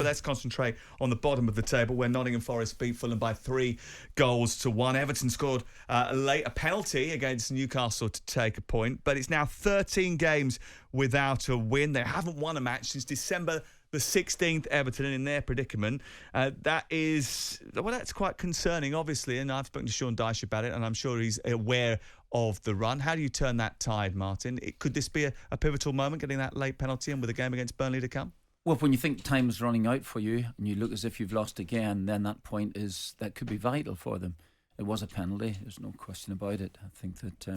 let's concentrate on the bottom of the table, where Nottingham Forest beat Fulham by 3-1. Everton scored late a penalty against Newcastle to take a point, but it's now 13 games without a win. They haven't won a match since December the 16th, Everton, in their predicament. That's quite concerning, obviously, and I've spoken to Sean Dyche about it, and I'm sure he's aware of the run. How do you turn that tide, Martin? Could this be a pivotal moment, getting that late penalty in with a game against Burnley to come? Well, when you think time is running out for you and you look as if you've lost again, then that could be vital for them. It was a penalty, there's no question about it. I think that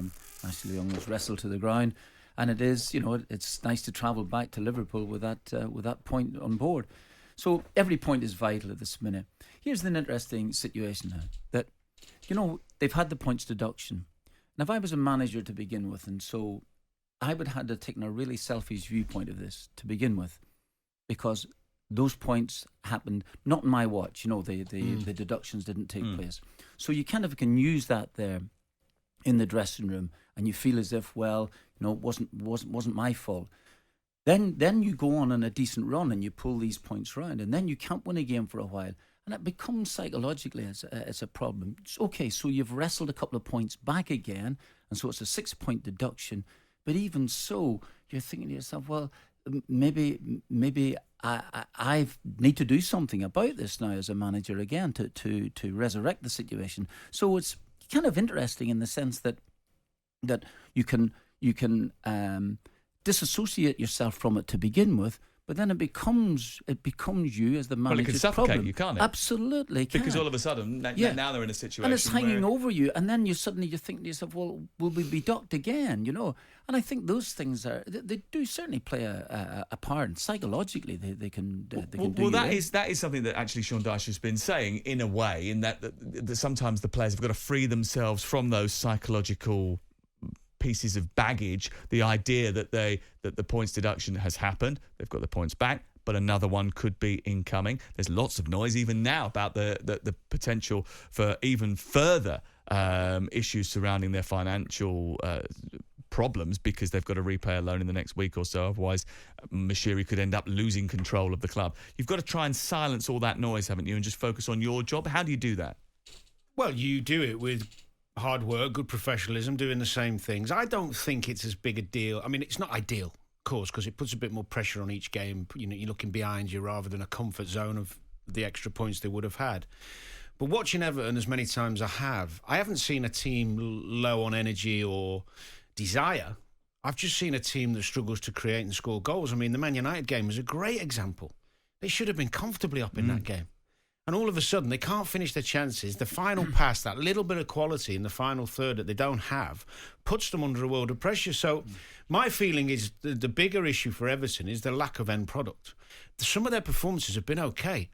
Ashley Young was wrestled to the ground, and it is, it's nice to travel back to Liverpool with that point on board. So every point is vital at this minute. Here's an interesting situation now, that they've had the points deduction. Now, if I was a manager to begin with, and so I would have taken a really selfish viewpoint of this to begin with, because those points happened not in my watch. The deductions didn't take place. So you kind of can use that there in the dressing room, and you feel as if, it wasn't my fault. Then you go on a decent run and you pull these points round, and then you can't win a game for a while. And it becomes psychologically as a problem. Okay, so you've wrestled a couple of points back again, and so it's a 6-point deduction. But even so, you're thinking to yourself, well, maybe I need to do something about this now as a manager again to resurrect the situation. So it's kind of interesting in the sense that you can disassociate yourself from it to begin with. But then it becomes you as the manager's problem. Well, it can suffocate you, can't it? Absolutely can. Because all of a sudden, now they're in a situation and it's hanging over you, and then you're thinking to yourself, well, will we be docked again, And I think those things they do certainly play a part, psychologically they can do. Well, that is something that actually Sean Dyche has been saying, in a way, in that sometimes the players have got to free themselves from those psychological pieces of baggage. The idea that the points deduction has happened, they've got the points back, but another one could be incoming. There's lots of noise even now about the potential for even further issues surrounding their financial problems, because they've got to repay a loan in the next week or so. Otherwise, Mashiri could end up losing control of the club. You've got to try and silence all that noise, haven't you, and just focus on your job. How do you do that? Well, you do it with hard work, good professionalism, doing the same things. I don't think it's as big a deal. I mean, it's not ideal, of course, because it puts a bit more pressure on each game. You're looking behind you rather than a comfort zone of the extra points they would have had. But watching Everton as many times I haven't seen a team low on energy or desire. I've just seen a team that struggles to create and score goals. I mean, the Man United game was a great example. They should have been comfortably up in that game. And all of a sudden, they can't finish their chances. The final pass, that little bit of quality in the final third that they don't have, puts them under a world of pressure. So my feeling is the bigger issue for Everton is the lack of end product. Some of their performances have been okay.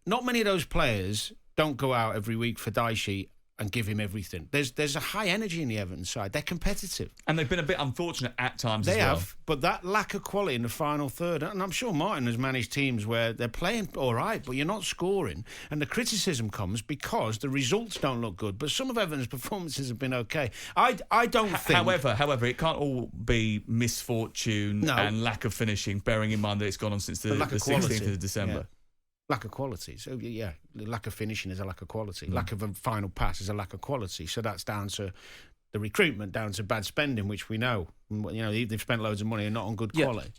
Not many of those players don't go out every week for Dyche and give him everything. There's a high energy in the Everton side. They're competitive. And they've been a bit unfortunate at times as well. They have, but that lack of quality in the final third, and I'm sure Martin has managed teams where they're playing all right, but you're not scoring. And the criticism comes because the results don't look good. But some of Everton's performances have been okay. I don't think... However, it can't all be misfortune and lack of finishing, bearing in mind that it's gone on since the 16th of December. Yeah. Lack of quality. So, the lack of finishing is a lack of quality. Lack of a final pass is a lack of quality. So that's down to the recruitment, down to bad spending, which we know. They've spent loads of money and not on good quality.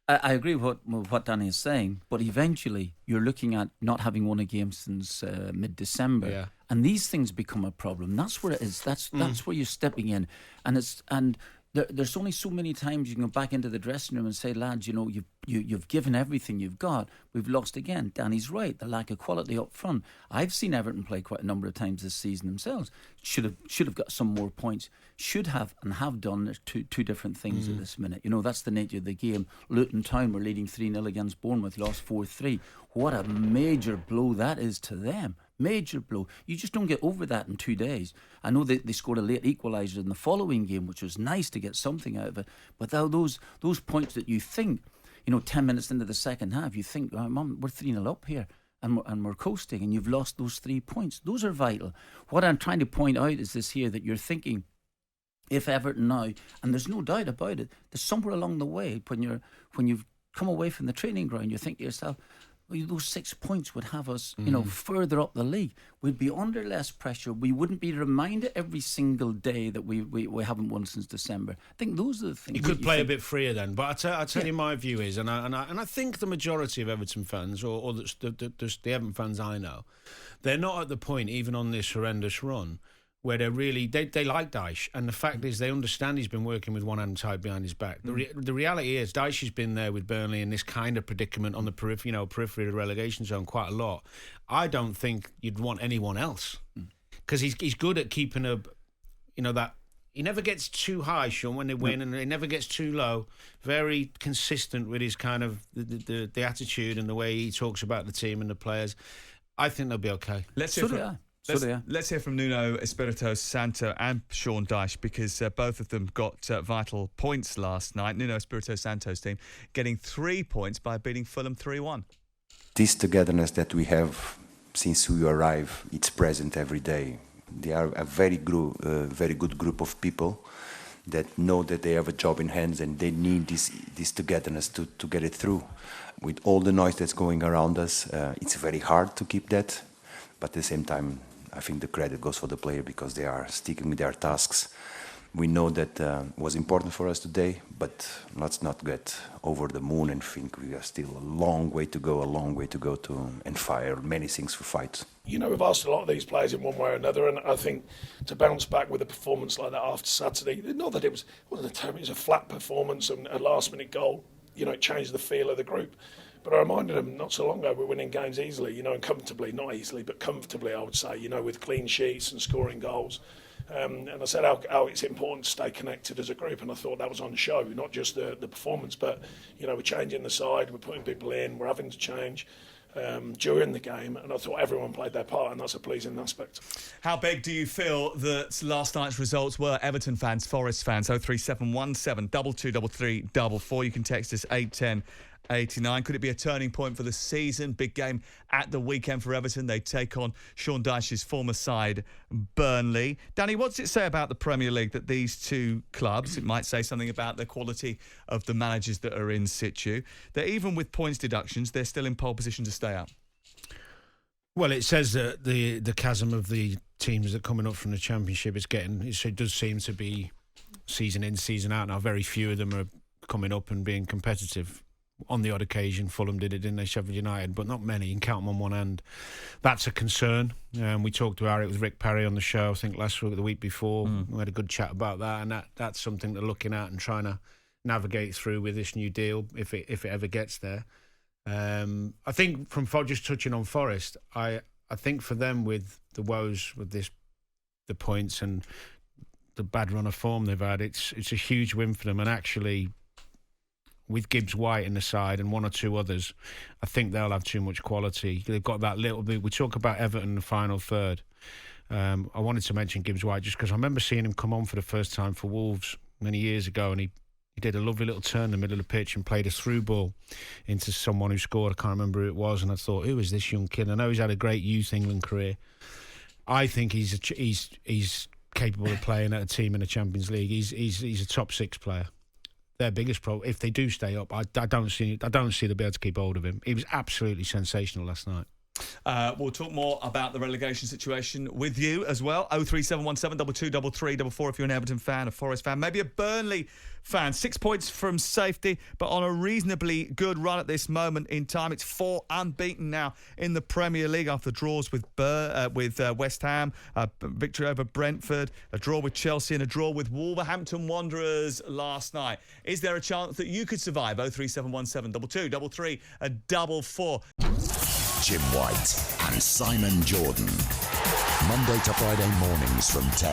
I agree with what Danny is saying, but eventually you're looking at not having won a game since mid-December, and these things become a problem. That's where it is. That's where you're stepping in, and there's only so many times you can go back into the dressing room and say, lads, you've given everything you've got. We've lost again. Danny's right. The lack of quality up front. I've seen Everton play quite a number of times this season themselves. Should have got some more points. Should have and have done. There's two different things at this minute. That's the nature of the game. Luton Town were leading 3-0 against Bournemouth, lost 4-3. What a major blow that is to them. Major blow. You just don't get over that in 2 days. I know they scored a late equaliser in the following game, which was nice to get something out of it. But those points that you think, 10 minutes into the second half, you think, we're 3-0 up here and we're coasting, and you've lost those 3 points. Those are vital. What I'm trying to point out is this here, that you're thinking, if Everton now, and there's no doubt about it, there's somewhere along the way when you've come away from the training ground, you think to yourself, those 6 points would have us, further up the league. We'd be under less pressure. We wouldn't be reminded every single day that we haven't won since December. I think those are the things. You could play a bit freer then. But I tell you, my view is, and I think the majority of Everton fans, or the Everton fans I know, they're not at the point, even on this horrendous run, where they're really they like Dyche, and the fact is they understand he's been working with one hand tied behind his back. The reality is Dyche has been there with Burnley in this kind of predicament on the periphery of the relegation zone quite a lot. I don't think you'd want anyone else, because he's good at keeping that. He never gets too high, Sean, when they win, and he never gets too low. Very consistent with his kind of the attitude and the way he talks about the team and the players. I think they'll be okay. Let's hear from Nuno, Espirito, Santo and Sean Dyche, because both of them got vital points last night. Nuno, Espirito, Santo's team getting 3 points by beating Fulham 3-1. This togetherness that we have since we arrive, it's present every day. They are a very good group of people that know that they have a job in hands, and they need this togetherness to get it through. With all the noise that's going around us, it's very hard to keep that, but at the same time, I think the credit goes for the player, because they are sticking with their tasks. We know that was important for us today, but let's not get over the moon and think we are still a long way to go and fire many things for fight. We've asked a lot of these players in one way or another, and I think to bounce back with a performance like that after Saturday, not that it wasn't a terrible, it was a flat performance and a last-minute goal, it changed the feel of the group. But I reminded them not so long ago we're winning games easily, and comfortably, not easily, but comfortably, I would say, with clean sheets and scoring goals. And I said how it's important to stay connected as a group, and I thought that was on show, not just the performance, but, we're changing the side, we're putting people in, we're having to change during the game, and I thought everyone played their part, and that's a pleasing aspect. How big do you feel that last night's results were? Everton fans, Forest fans, 03717 223344. You can text us 81089. Could it be a turning point for the season? Big game at the weekend for Everton. They take on Sean Dyche's former side, Burnley. Danny, what's it say about the Premier League that these two clubs, it might say something about the quality of the managers that are in situ, that even with points deductions, they're still in pole position to stay up? Well, it says that the chasm of the teams that are coming up from the Championship it does seem to be season in, season out now. Very few of them are coming up and being competitive. On the odd occasion, Fulham did it, didn't they? Sheffield United, but not many. You can count them on one hand. That's a concern. We talked about it with Rick Parry on the show, I think last week or the week before. We had a good chat about that, and that's something they're looking at and trying to navigate through with this new deal, if it ever gets there. I think just touching on Forest, I think for them with the woes with the points and the bad run of form they've had, it's a huge win for them, and actually, with Gibbs White in the side and one or two others, I think they'll have too much quality. They've got that little bit. We talk about Everton in the final third. I wanted to mention Gibbs White just because I remember seeing him come on for the first time for Wolves many years ago, and he did a lovely little turn in the middle of the pitch and played a through ball into someone who scored. I can't remember who it was, and I thought, who is this young kid? I know he's had a great youth England career. I think he's capable of playing at a team in the Champions League. He's a top six player. Their biggest problem, if they do stay up, I don't see they'll be able to keep hold of him. He was absolutely sensational last night. We'll talk more about the relegation situation with you as well. 03717 223344 if you're an Everton fan, a Forest fan, maybe a Burnley fan. 6 points from safety, but on a reasonably good run at this moment in time. It's 4 unbeaten now in the Premier League after draws with West Ham, a victory over Brentford, a draw with Chelsea and a draw with Wolverhampton Wanderers last night. Is there a chance that you could survive? 03717 223344. Jim White and Simon Jordan. Monday to Friday mornings from 10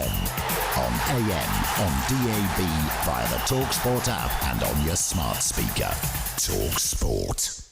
on AM, on DAB, via the talkSPORT app and on your smart speaker. talkSPORT.